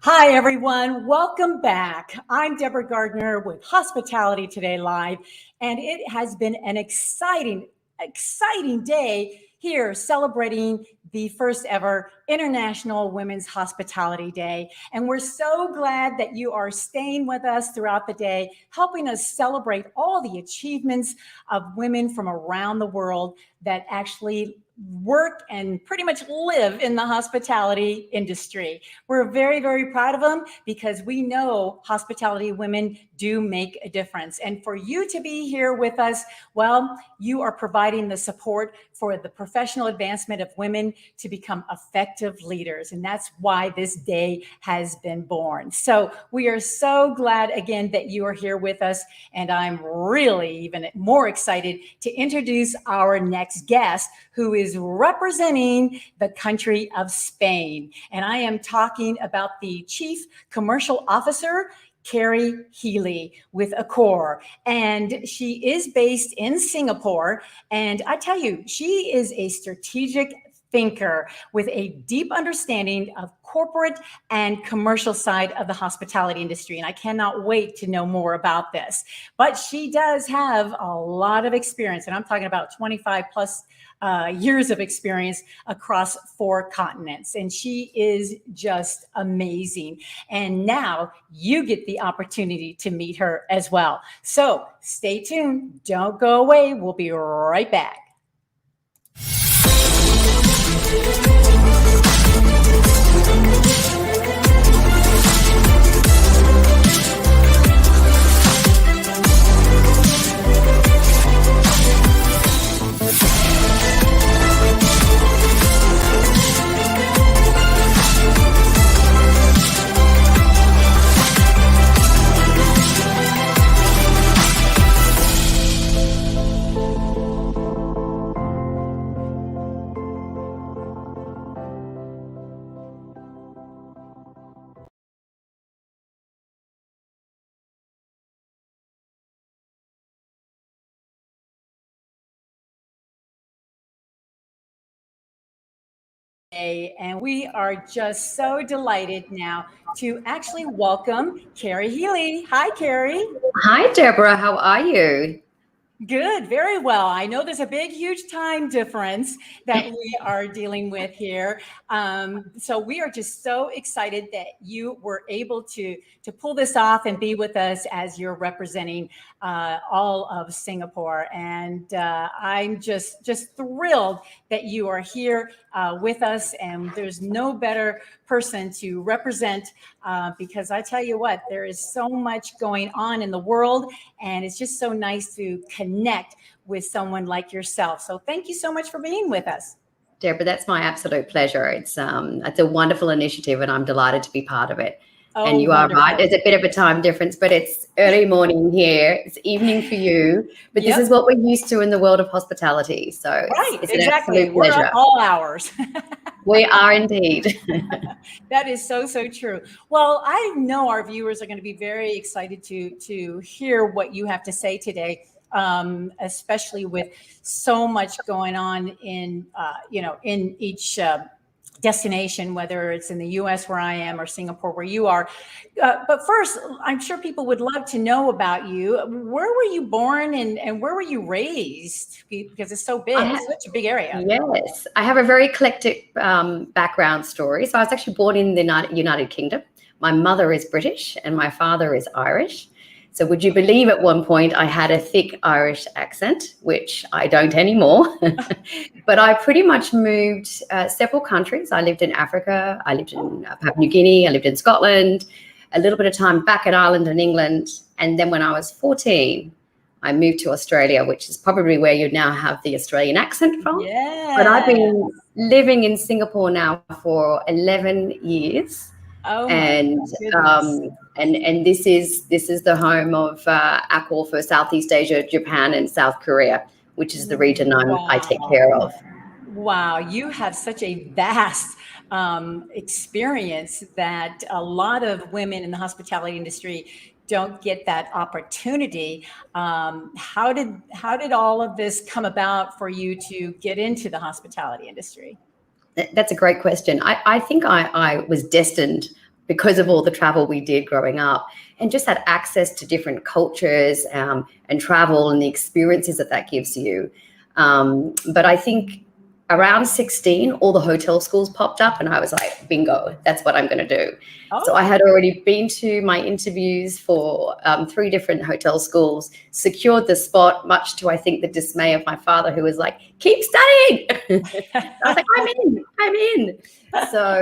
Hi, everyone. Welcome back. I'm Deborah Gardner with Hospitality Today Live, and it has been an exciting day here celebrating the first ever International Women's Hospitality Day. And we're so glad that you are staying with us throughout the day, helping us celebrate all the achievements of women from around the world that actually work and pretty much live in the hospitality industry. We're very, very proud of them because we know hospitality women do make a difference. And for you to be here with us, well, you are providing the support for the professional advancement of women to become effective leaders. And that's why this day has been born. So we are so glad again that you are here with us. And I'm really even more excited to introduce our next guest, who is representing the country of Spain. And I am talking about the Chief Commercial Officer, Kerry Healy with Accor. And she is based in Singapore. And I tell you, she is a strategic thinker with a deep understanding of corporate and commercial side of the hospitality industry. And I cannot wait to know more about this. But she does have a lot of experience, and I'm talking about 25 plus years of experience across 4 continents. And she is just amazing. And now you get the opportunity to meet her as well. So stay tuned. Don't go away. We'll be right back. And we are just so delighted now to actually welcome Kerry Healy. Hi, Kerry. Hi, Deborah. How are you? Good, very well. I know there's a big, huge time difference that we are dealing with here. So we are just so excited that you were able to pull this off and be with us as you're representing all of Singapore. And I'm just thrilled that you are here with us. And there's no better person to represent because I tell you what, there is so much going on in the world, and it's just so nice to connect with someone like yourself. So thank you so much for being with us. Deborah, that's my absolute pleasure. It's a wonderful initiative, and I'm delighted to be part of it. Oh, and you wonderful. are right. There's a bit of a time difference, but it's early morning here. It's evening for you. But This is what we're used to in the world of hospitality. So it's an absolute pleasure. We're up all hours. We are indeed. That is so true. Well, I know our viewers are going to be very excited to hear what you have to say today, especially with so much going on in each destination, whether it's in the U.S. where I am or Singapore where you are. But first, I'm sure people would love to know about you. Where were you born and where were you raised? Because it's so big, it's such a big area. Yes, I have a very eclectic background story. So I was actually born in the United Kingdom. My mother is British and my father is Irish. So would you believe at one point I had a thick Irish accent, which I don't anymore. But I pretty much moved several countries. I lived in Africa. I lived in Papua New Guinea. I lived in Scotland, a little bit of time back in Ireland and England. And then when I was 14, I moved to Australia, which is probably where you now have the Australian accent from. Yeah. But I've been living in Singapore now for 11 years. Oh, and this is the home of Accor for Southeast Asia, Japan, and South Korea, which is the region I take care of. Wow, you have such a vast experience that a lot of women in the hospitality industry don't get that opportunity. How did all of this come about for you to get into the hospitality industry? That's a great question. I think I was destined because of all the travel we did growing up, and just had access to different cultures and travel and the experiences that gives you. But I think around 16, all the hotel schools popped up, and I was like, bingo, that's what I'm going to do. Oh. So I had already been to my interviews for 3 different hotel schools, secured the spot, much to, I think, the dismay of my father, who was like, keep studying. I was like, I'm in. So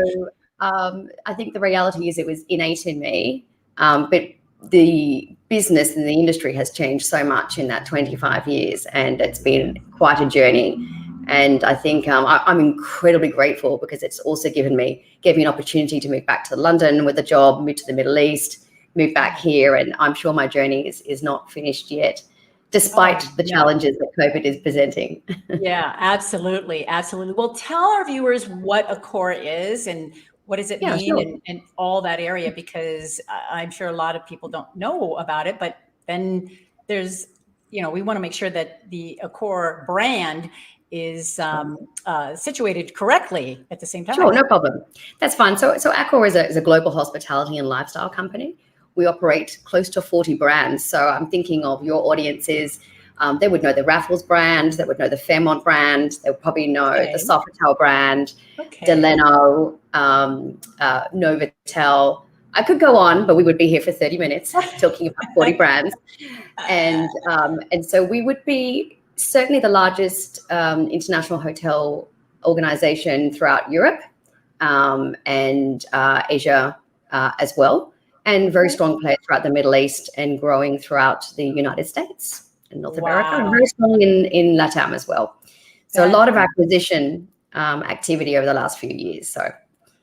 I think the reality is it was innate in me, but the business and the industry has changed so much in that 25 years, and it's been quite a journey. And I think I'm incredibly grateful, because it's also gave me an opportunity to move back to London with a job, move to the Middle East, move back here. And I'm sure my journey is not finished yet, despite the challenges that COVID is presenting. Yeah, absolutely. Absolutely. Well, tell our viewers what Accor is and what does it mean, sure. and all that area, because I'm sure a lot of people don't know about it, but then there's, we want to make sure that the Accor brand is situated correctly at the same time. Sure, no problem. That's fine. So Accor is a global hospitality and lifestyle company. We operate close to 40 brands. So I'm thinking of your audiences. They would know the Raffles brand. They would know the Fairmont brand. They would probably know the Sofitel brand, Delano, Novotel. I could go on, but we would be here for 30 minutes talking about 40 brands. And so we would be certainly the largest international hotel organization throughout Europe and Asia as well, and very strong players throughout the Middle East and growing throughout the United States and North America, and very strong in LATAM as well. So a lot of acquisition activity over the last few years. So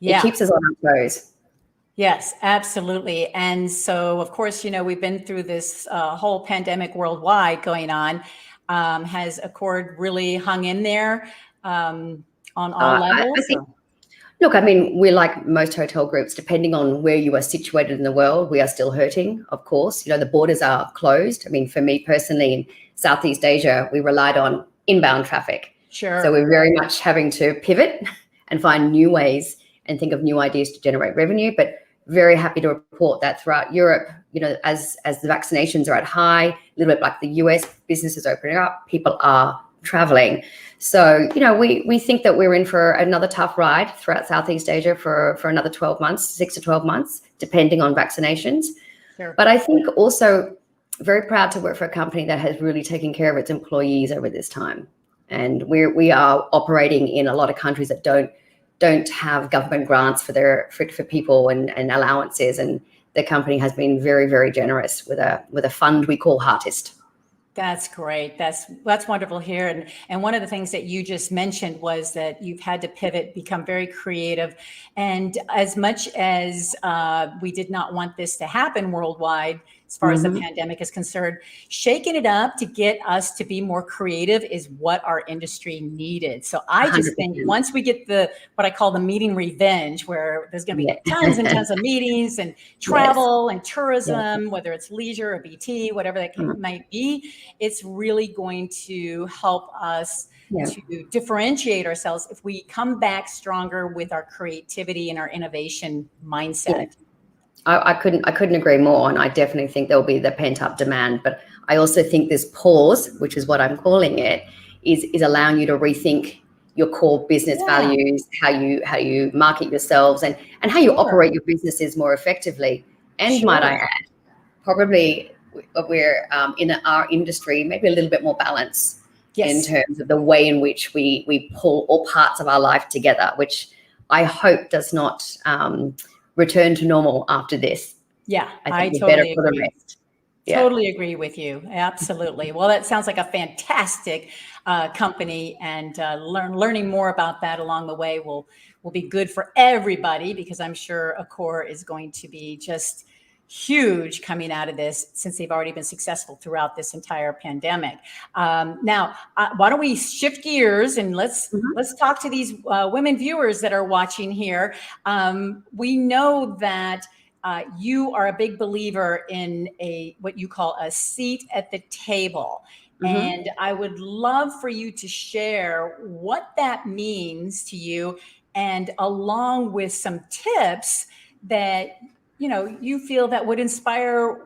it keeps us on our toes. Yes, absolutely. And so, of course, we've been through this whole pandemic worldwide going on. Has Accor really hung in there on all levels? Look, I mean, we're like most hotel groups, depending on where you are situated in the world, we are still hurting, of course. The borders are closed. I mean, for me personally, in Southeast Asia, we relied on inbound traffic. Sure. So we're very much having to pivot and find new ways and think of new ideas to generate revenue. But very happy to report that throughout Europe, as the vaccinations are at high, a little bit like the US, businesses opening up, people are traveling. So, we think that we're in for another tough ride throughout Southeast Asia for another 12 months, 6 to 12 months, depending on vaccinations. Sure. But I think also very proud to work for a company that has really taken care of its employees over this time. And we are operating in a lot of countries that don't have government grants for people and allowances. And the company has been very, very generous with a fund we call Heartist. That's great. That's wonderful here. And one of the things that you just mentioned was that you've had to pivot, become very creative. And as much as we did not want this to happen worldwide, as far as the pandemic is concerned, shaking it up to get us to be more creative is what our industry needed. So I just 100%. think once we get what I call the meeting revenge, where there's going to be tons and tons of meetings and travel and tourism, whether it's leisure or BT, whatever that might be, it's really going to help us to differentiate ourselves if we come back stronger with our creativity and our innovation mindset. I couldn't agree more, and I definitely think there'll be the pent up demand. But I also think this pause, which is what I'm calling it, is allowing you to rethink your core business values, how you market yourselves, and how you operate your businesses more effectively. And might I add, probably we're in our industry maybe a little bit more balance in terms of the way in which we pull all parts of our life together, which I hope does not return to normal after this. Yeah, I think we're better for the rest. Totally agree with you. Absolutely. Well, that sounds like a fantastic company, and learning more about that along the way will be good for everybody, because I'm sure Accor is going to be just huge coming out of this, since they've already been successful throughout this entire pandemic. Now, why don't we shift gears and let's talk to these women viewers that are watching here. We know that you are a big believer in what you call a seat at the table. And I would love for you to share what that means to you, and along with some tips that, you feel that would inspire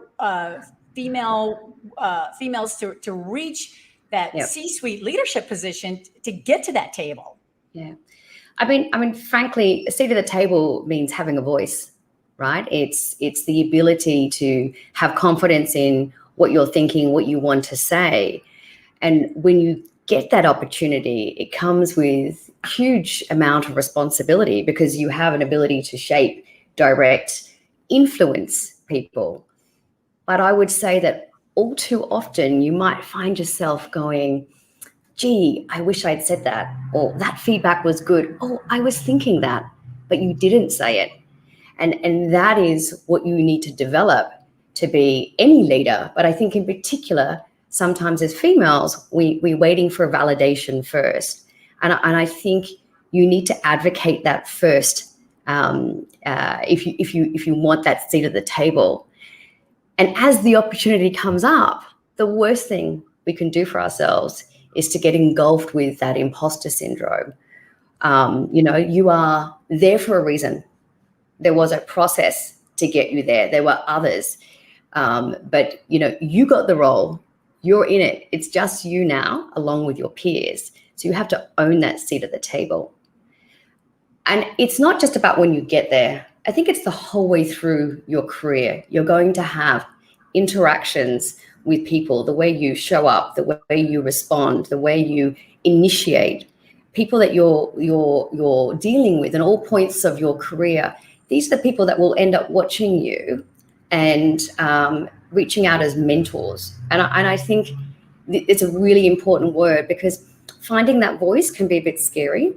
females to reach that Yep. C-suite leadership position to get to that table? Yeah. I mean, frankly, a seat at the table means having a voice, right? It's the ability to have confidence in what you're thinking, what you want to say. And when you get that opportunity, it comes with a huge amount of responsibility because you have an ability to shape, direct, influence people. But I would say that all too often you might find yourself going, gee, I wish I'd said that, or that feedback was good. Oh, I was thinking that, but you didn't say it. And that is what you need to develop to be any leader. But I think in particular, sometimes as females, we're waiting for validation first. And I think you need to advocate that first if you want that seat at the table. And as the opportunity comes up, the worst thing we can do for ourselves is to get engulfed with that imposter syndrome. You are there for a reason. There was a process to get you there. There were others. But you got the role. You're in it. It's just you now, along with your peers. So you have to own that seat at the table. And it's not just about when you get there. I think it's the whole way through your career. You're going to have interactions with people, the way you show up, the way you respond, the way you initiate, people that you're dealing with in all points of your career. These are the people that will end up watching you and reaching out as mentors. And I think it's a really important word because finding that voice can be a bit scary.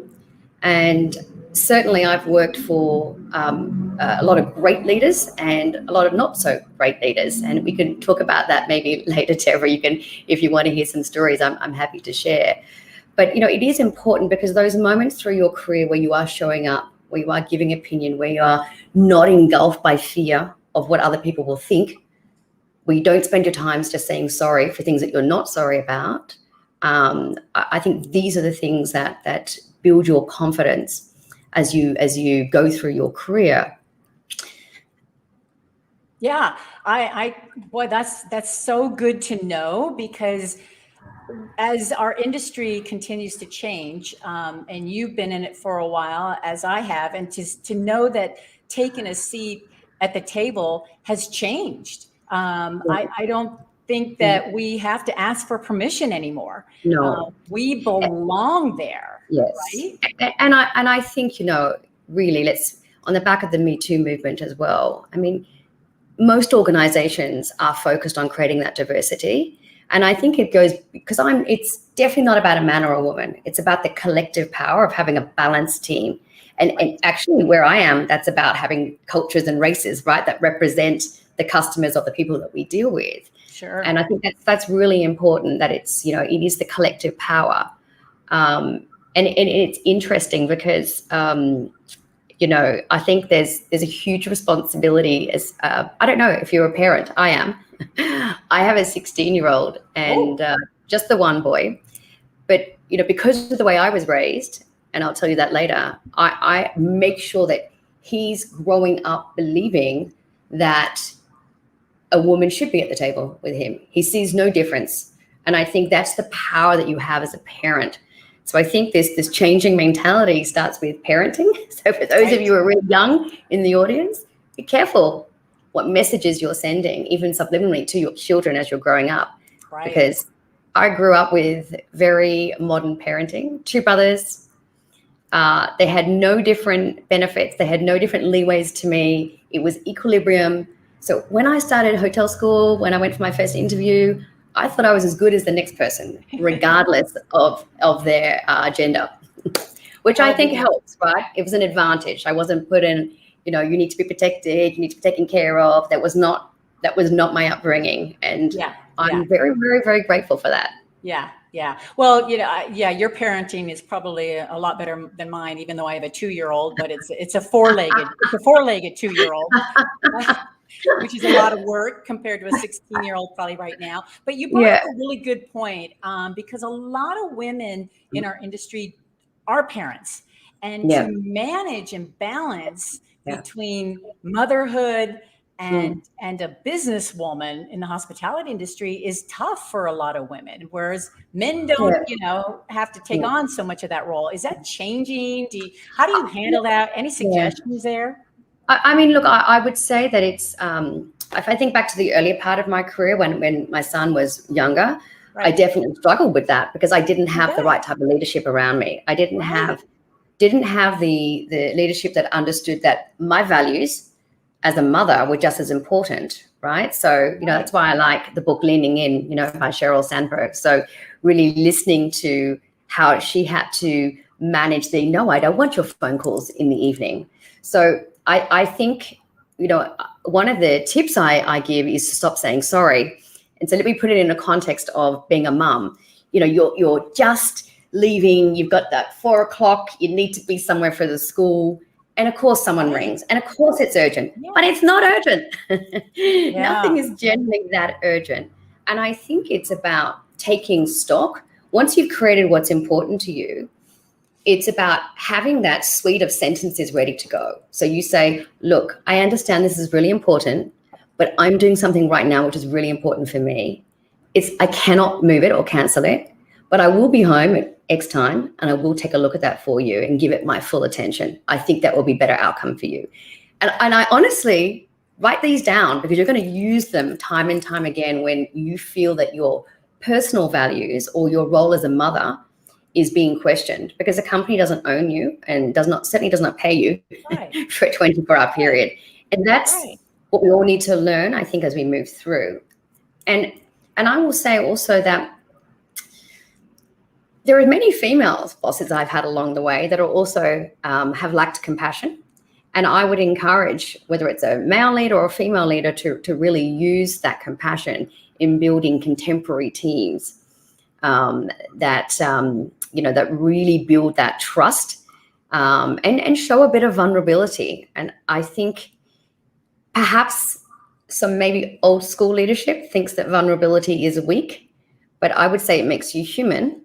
And certainly I've worked for a lot of great leaders and a lot of not so great leaders. And we can talk about that maybe later, Deborah. You can, if you want to hear some stories, I'm happy to share. But, it is important because those moments through your career where you are showing up, where you are giving opinion, where you are not engulfed by fear of what other people will think, where you don't spend your time just saying sorry for things that you're not sorry about. I think these are the things that build your confidence as you go through your career. Yeah, boy, that's so good to know, because as our industry continues to change, and you've been in it for a while, as I have, and to know that taking a seat at the table has changed. I don't think that we have to ask for permission anymore. No, we belong there. yes, right? And I think really, let's, on the back of the Me Too movement as well. I mean, most organizations are focused on creating that diversity. And I think it goes, because it's definitely not about a man or a woman. It's about the collective power of having a balanced team. And actually where I am, that's about having cultures and races, right, that represent the customers of the people that we deal with. Sure. And I think that's really important, that it's, it is the collective power. And it's interesting because, I think there's a huge responsibility as, I don't know if you're a parent, I am. I have a 16-year-old and just the one boy. But, because of the way I was raised, and I'll tell you that later, I make sure that he's growing up believing that a woman should be at the table with him. He sees no difference. And I think that's the power that you have as a parent. So I think this changing mentality starts with parenting. So for those of you who are really young in the audience, be careful what messages you're sending, even subliminally, to your children as you're growing up. Right. Because I grew up with very modern parenting, 2 brothers. They had no different benefits. They had no different leeways to me. It was equilibrium. So when I started hotel school, when I went for my first interview, I thought I was as good as the next person, regardless of their gender, which I think helps, right? It was an advantage. I wasn't put in, you need to be protected, you need to be taken care of. That was not my upbringing. And I'm very, very, very grateful for that. Yeah. Yeah. Well, your parenting is probably a lot better than mine, even though I have a 2-year-old, but it's a four-legged 2-year-old. Which is a lot of work compared to a 16-year-old probably right now. But you brought up a really good point, because a lot of women in our industry are parents, and to manage and balance between motherhood and a businesswoman in the hospitality industry is tough for a lot of women, whereas men don't, have to take on so much of that role. Is that changing? How do you handle that? Any suggestions there? I mean, look, I would say that it's, if I think back to the earlier part of my career when my son was younger, I definitely struggled with that because I didn't have the right type of leadership around me. I didn't have the leadership that understood that my values as a mother were just as important, right? So, that's why I like the book Leaning In, by Sheryl Sandberg. So really listening to how she had to manage no, I don't want your phone calls in the evening. So I think, one of the tips I give is to stop saying sorry. And so let me put it in a context of being a mum. You're just leaving, you've got that 4 o'clock, you need to be somewhere for the school. And of course someone rings, and of course it's urgent, but it's not urgent. Nothing is generally that urgent. And I think it's about taking stock. Once you've created what's important to you, it's about having that suite of sentences ready to go. So you say, look, I understand this is really important, but I'm doing something right now which is really important for me. I cannot move it or cancel it, but I will be home at X time and I will take a look at that for you and give it my full attention. I think that will be a better outcome for you. And I honestly write these down because you're going to use them time and time again when you feel that your personal values or your role as a mother is being questioned, because a company doesn't own you and certainly does not pay you for a 24-hour period. And that's what we all need to learn, I think, as we move through. And I will say also that there are many female bosses I've had along the way that are also have lacked compassion. And I would encourage, whether it's a male leader or a female leader, to really use that compassion in building contemporary teams that really build that trust and show a bit of vulnerability. And I think perhaps some maybe old school leadership thinks that vulnerability is weak, but I would say it makes you human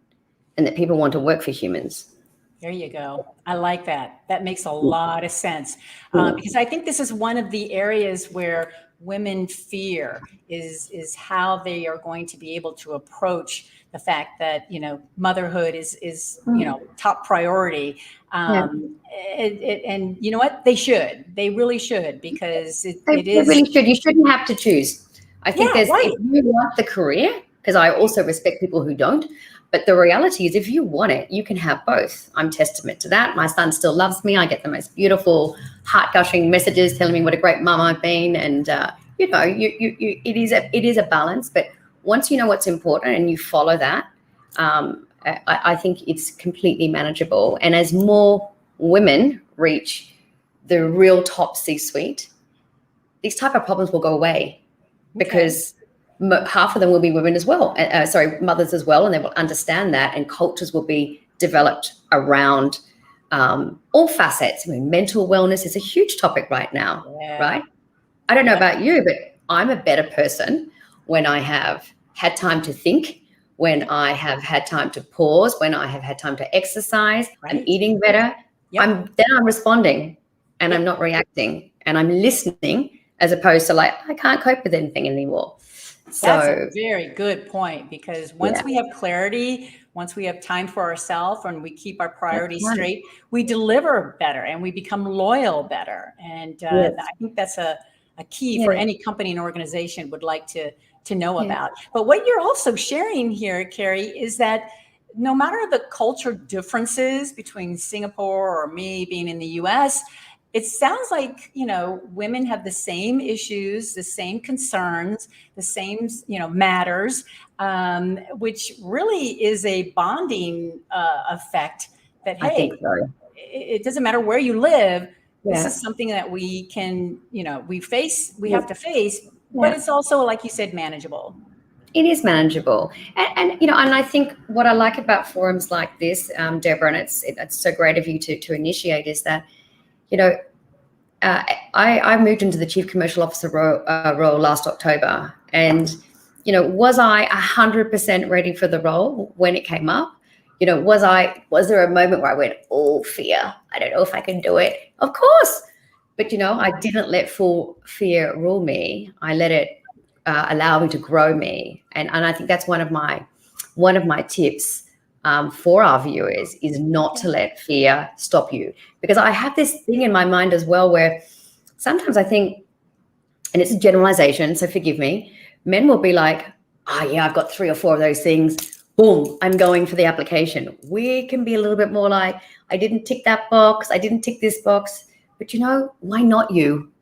and that people want to work for humans. There you go. I like that. That makes a lot of sense because I think this is one of the areas where women fear is how they are going to be able to approach the fact that, motherhood is top priority. And you know what? They really should, because it is. They really should. You shouldn't have to choose. I think if you want the career, because I also respect people who don't, but the reality is if you want it, you can have both. I'm testament to that. My son still loves me. I get the most beautiful, heart-gushing messages telling me what a great mum I've been. And, it is a balance. But once you know what's important and you follow that, I think it's completely manageable. And as more women reach the real top C-suite, these type of problems will go away because half of them will be women as well, mothers as well, and they will understand that, and cultures will be developed around all facets. I mean, mental wellness is a huge topic right now, right? I don't know about you, but I'm a better person when I have had time to think, when I have had time to pause, when I have had time to exercise, I'm eating better. I'm responding and I'm not reacting, and I'm listening, as opposed to I can't cope with anything anymore. That's a very good point, because once we have clarity, once we have time for ourselves and we keep our priorities straight, we deliver better and we become loyal better. And I think that's a key for any company and organization would like to know about. But what you're also sharing here, Kerry, is that no matter the culture differences between Singapore or me being in the US, it sounds like, women have the same issues, the same concerns, the same, matters, which really is a bonding effect that, hey, I think so. It doesn't matter where you live. This is something that we can, we have to face, but it's also, like you said, manageable. It is manageable. And I think what I like about forums like this, Deborah, and it's so great of you to initiate, is that, I moved into the Chief Commercial Officer role last October. And, was I 100% ready for the role when it came up? Was there a moment where I went, oh, fear, I don't know if I can do it? Of course. But, I didn't let fear rule me. I let it allow me to grow me. And I think that's one of my tips for our viewers is not to let fear stop you. Because I have this thing in my mind as well where sometimes I think, and it's a generalization, so forgive me, men will be like, oh yeah, I've got 3 or 4 of those things. Boom, I'm going for the application. We can be a little bit more like, I didn't tick that box. I didn't tick this box. But why not you?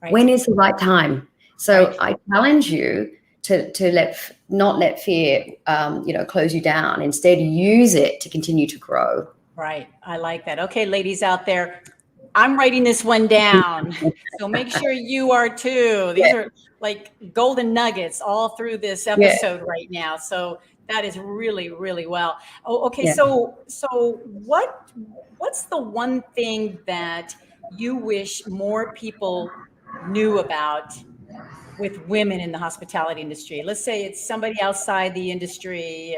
Right. When is the right time? So right. I challenge you to not let fear, close you down. Instead, use it to continue to grow. Right. I like that. Okay, ladies out there, I'm writing this one down. So make sure you are too. These are like golden nuggets all through this episode right now. So that is really, really well. Oh, okay. Yeah. So what's the one thing that you wish more people knew about with women in the hospitality industry? Let's say it's somebody outside the industry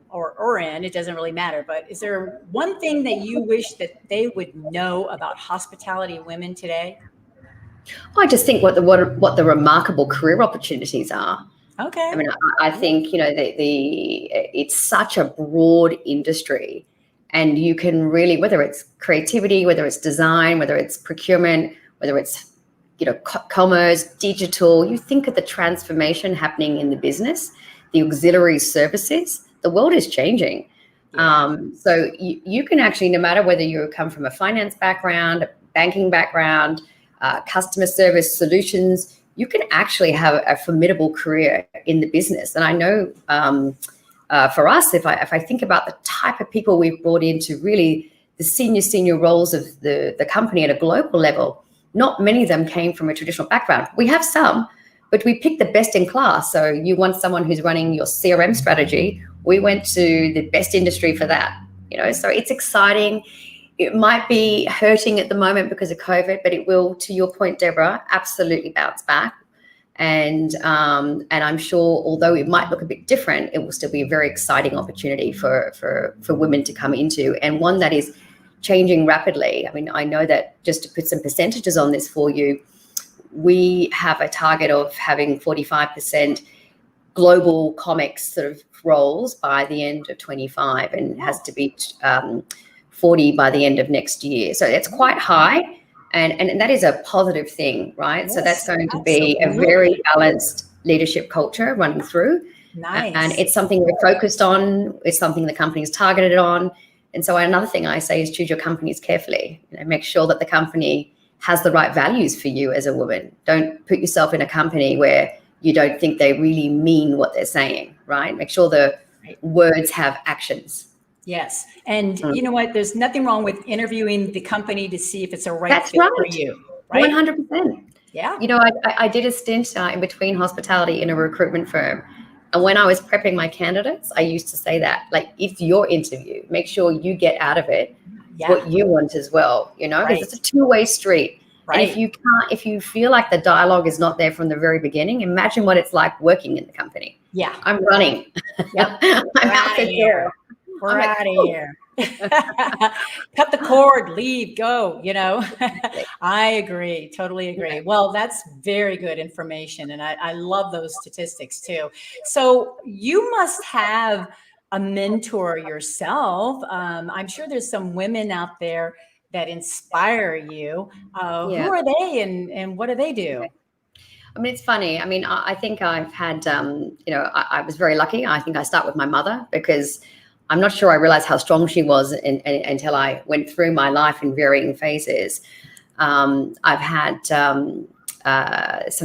or in, it doesn't really matter, but is there one thing that you wish that they would know about hospitality women today? I just think what the remarkable career opportunities are. Okay. I mean, I think, it's such a broad industry, and you can really, whether it's creativity, whether it's design, whether it's procurement, whether it's, commerce, digital, you think of the transformation happening in the business, the auxiliary services, the world is changing. Yeah. So you can actually, no matter whether you come from a finance background, a banking background, customer service solutions, you can actually have a formidable career in the business. And I know for us, if I think about the type of people we've brought into really the senior roles of the company at a global level, not many of them came from a traditional background. We have some, but we picked the best in class. So you want someone who's running your CRM strategy. We went to the best industry for that, so it's exciting. It might be hurting at the moment because of COVID, but it will, to your point, Deborah, absolutely bounce back. And I'm sure, although it might look a bit different, it will still be a very exciting opportunity for women to come into, and one that is changing rapidly. I mean, I know that, just to put some percentages on this for you, we have a target of having 45% global comics sort of roles by the end of 25, and it has to be 40 by the end of next year. So it's quite high, and that is a positive thing, right? Yes, so that's going to be a very balanced leadership culture running through. Nice. And it's something we're focused on. It's something the company is targeted on. And so another thing I say is choose your companies carefully. Make sure that the company has the right values for you as a woman. Don't put yourself in a company where you don't think they really mean what they're saying, right? Make sure the words have actions. Yes. And you know what? There's nothing wrong with interviewing the company to see if it's a right fit for you. Right? 100%. Yeah. I did a stint in between hospitality in a recruitment firm. And when I was prepping my candidates, I used to say that, like, it's your interview. Make sure you get out of it what you want as well, because it's a two-way street. Right. And if you feel like the dialogue is not there from the very beginning, imagine what it's like working in the company. Yeah. I'm running. Yep. I'm out the door. We're out of here. Cut the cord, leave, go, I agree. Totally agree. Well, that's very good information. And I love those statistics too. So you must have a mentor yourself. I'm sure there's some women out there that inspire you. Who are they and what do they do? I mean, it's funny. I mean, I think I've had, I was very lucky. I think I start with my mother, because I'm not sure I realized how strong she was until I went through my life in varying phases. I've had some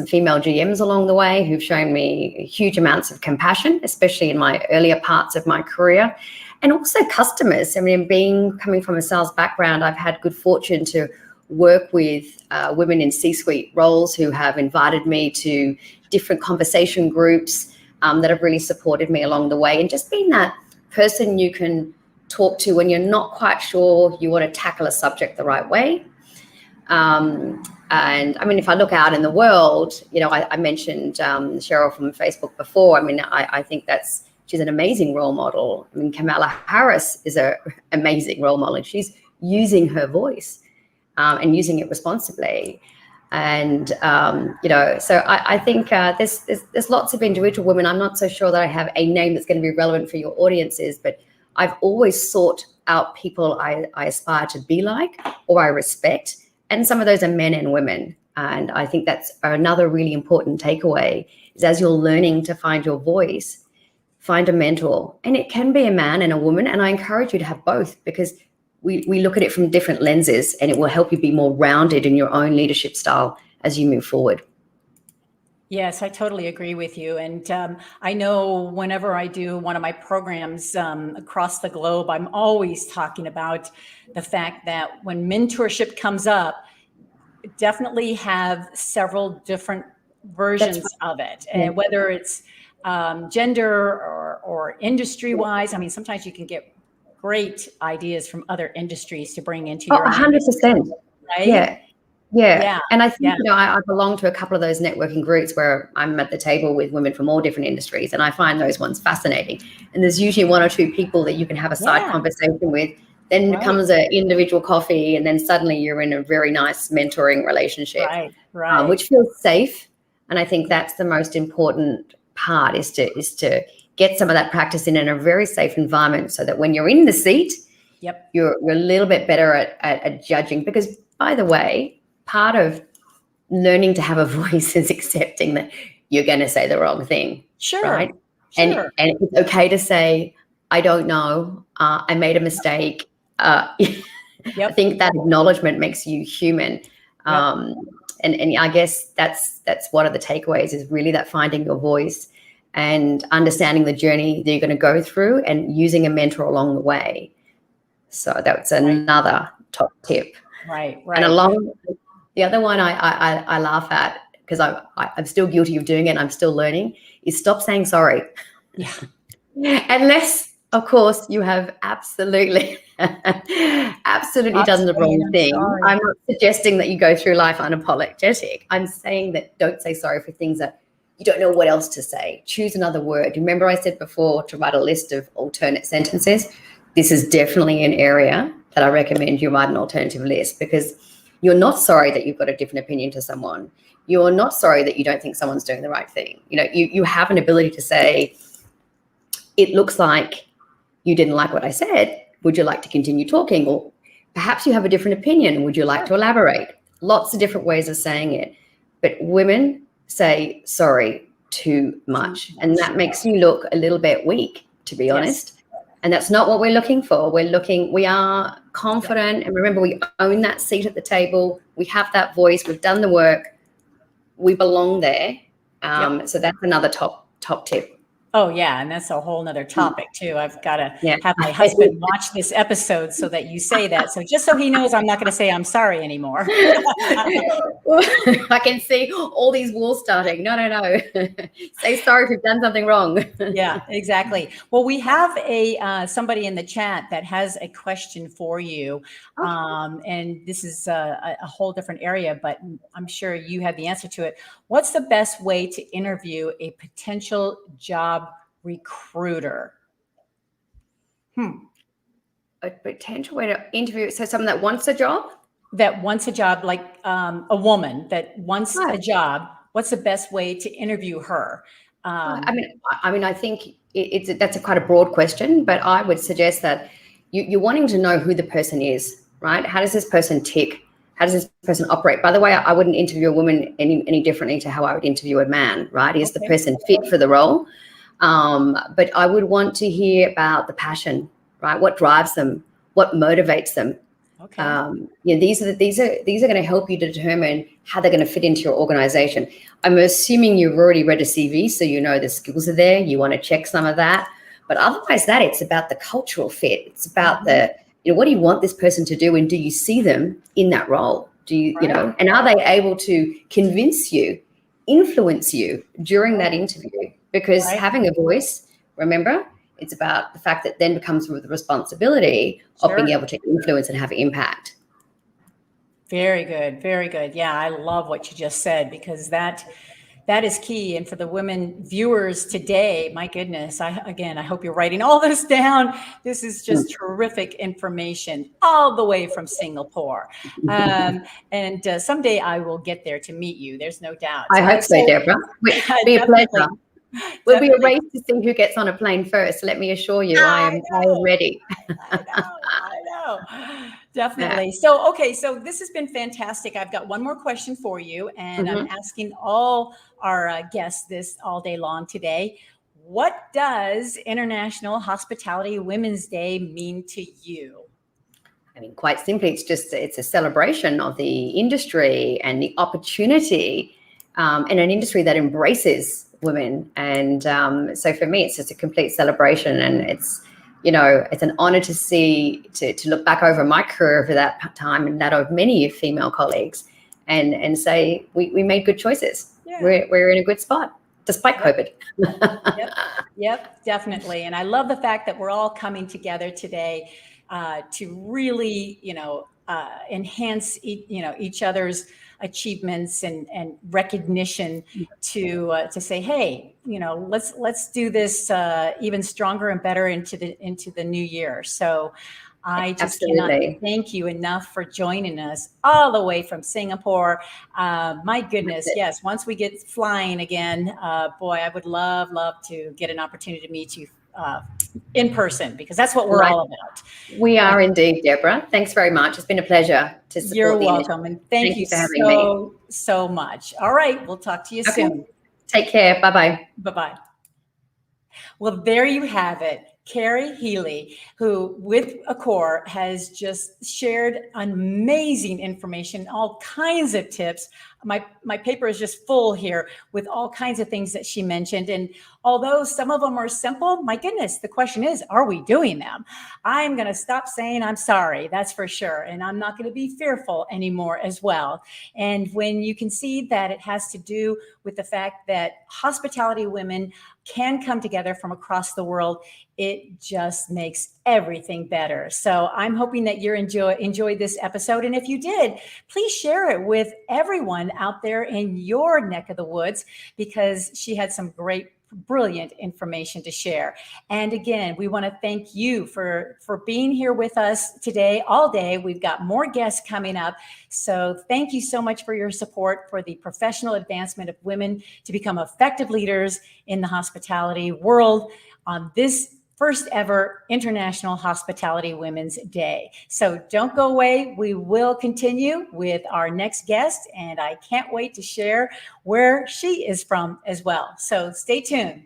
female GMs along the way who've shown me huge amounts of compassion, especially in my earlier parts of my career, and also customers. I mean, coming from a sales background, I've had good fortune to work with women in C-suite roles who have invited me to different conversation groups that have really supported me along the way, and just being that person you can talk to when you're not quite sure you want to tackle a subject the right way. And I mean, if I look out in the world, I mentioned Cheryl from Facebook before. I mean, I think she's an amazing role model. I mean, Kamala Harris is an amazing role model, and she's using her voice. and using it responsibly. And so I think there's lots of individual women. I'm not so sure that I have a name that's going to be relevant for your audiences, but I've always sought out people I aspire to be like or I respect, and some of those are men and women. And I think that's another really important takeaway, is as you're learning to find your voice, find a mentor, and it can be a man and a woman. And I encourage you to have both, because we look at it from different lenses, and it will help you be more rounded in your own leadership style as you move forward. Yes, I totally agree with you. And I know whenever I do one of my programs across the globe, I'm always talking about the fact that when mentorship comes up, definitely have several different versions of it. And whether it's gender or industry wise, I mean, sometimes you can get great ideas from other industries to bring into your 100%. Right? Yeah. And I think, I belong to a couple of those networking groups where I'm at the table with women from all different industries, and I find those ones fascinating. And there's usually one or two people that you can have a side conversation with. Then it comes an individual coffee, and then suddenly you're in a very nice mentoring relationship, which feels safe. And I think that's the most important part, is to get some of that practice in a very safe environment, so that when you're in the seat, you're a little bit better at judging. Because, by the way, part of learning to have a voice is accepting that you're going to say the wrong thing. Right? And it's okay to say, I don't know, I made a mistake. I think that acknowledgement makes you human. And I guess that's one of the takeaways, is really that finding your voice and understanding the journey that you're going to go through, and using a mentor along the way. So that's another top tip. Right. And along the other one I laugh at, because I'm still guilty of doing it, and I'm still learning, is stop saying sorry. Yeah. Unless, of course, you have absolutely done the wrong thing. I'm not suggesting that you go through life unapologetic. I'm saying that don't say sorry for things that you don't know what else to say. Choose another word. Remember I said before to write a list of alternate sentences? This is definitely an area that I recommend you write an alternative list, because you're not sorry that you've got a different opinion to someone. You're not sorry that you don't think someone's doing the right thing. You have an ability to say, it looks like you didn't like what I said. Would you like to continue talking? Or perhaps you have a different opinion. Would you like to elaborate? Lots of different ways of saying it. But women say sorry too much. And that makes you look a little bit weak, to be honest. And that's not what we're looking for. We are confident. And remember, we own that seat at the table. We have that voice. We've done the work. We belong there. So that's another top tip. Oh, yeah. And that's a whole nother topic, too. I've got to have my husband watch this episode so that you say that. So just so he knows, I'm not going to say I'm sorry anymore. I can see all these walls starting. No. Say sorry if you've done something wrong. Yeah, exactly. Well, we have somebody in the chat that has a question for you. Okay. And this is a whole different area, but I'm sure you have the answer to it. What's the best way to interview a potential job recruiter? A potential way to interview, so someone that wants a job? That wants a job, like a woman that wants a job. What's the best way to interview her? I mean, I think that's quite a broad question, but I would suggest that you're wanting to know who the person is, right? How does this person tick? How does this person operate? By the way, I wouldn't interview a woman any differently to how I would interview a man, right? Is the person fit for the role? But I would want to hear about the passion, right? What drives them? What motivates them? Okay. These are going to help you to determine how they're going to fit into your organization. I'm assuming you've already read a CV, so you know the skills are there. You want to check some of that, but otherwise, it's about the cultural fit. It's about what do you want this person to do, and do you see them in that role? Do you, and are they able to convince you, influence you during that interview? Because having a voice, remember, it's about the fact that then becomes with the responsibility of being able to influence and have impact. Very good. Very good. Yeah, I love what you just said, because that That is key. And for the women viewers today, my goodness, I hope you're writing all this down. This is just terrific information all the way from Singapore. And someday I will get there to meet you. There's no doubt. I hope so, Deborah. It'll be a pleasure. We'll be a race to see who gets on a plane first. Let me assure you, I am ready. I know. Definitely. So, okay. So this has been fantastic. I've got one more question for you, and I'm asking all our guests this all day long today. What does International Hospitality Women's Day mean to you? I mean, quite simply, it's a celebration of the industry and the opportunity in an industry that embraces women. And so for me, it's just a complete celebration, and it's an honor to see, to look back over my career for that time and that of many female colleagues and say we made good choices. Yeah. We're in a good spot despite COVID. Yep, definitely. And I love the fact that we're all coming together today to really, enhance, each other's achievements and recognition to say, hey, let's do this even stronger and better into the new year. So I just cannot thank you enough for joining us all the way from Singapore. My goodness, yes. Once we get flying again, boy, I would love to get an opportunity to meet you in person, because that's what we're all about. We are indeed, Deborah. Thanks very much. It's been a pleasure to support. You're welcome, and thank you for having me so much. All right, we'll talk to you soon. Take care. Bye-bye. Bye-bye. Well, there you have it. Kerry Healy, who with Accor has just shared amazing information, all kinds of tips. My paper is just full here with all kinds of things that she mentioned. And although some of them are simple, my goodness, the question is, are we doing them? I'm going to stop saying I'm sorry, that's for sure. And I'm not going to be fearful anymore as well. And when you can see that it has to do with the fact that hospitality women can come together from across the world, it just makes everything better. So I'm hoping that you enjoyed this episode. And if you did, please share it with everyone out there in your neck of the woods, because she had some great, brilliant information to share. And again, we want to thank you for being here with us today, all day. We've got more guests coming up. So thank you so much for your support for the professional advancement of women to become effective leaders in the hospitality world on this first ever International Hospitality Women's Day. So don't go away. We will continue with our next guest, and I can't wait to share where she is from as well. So stay tuned.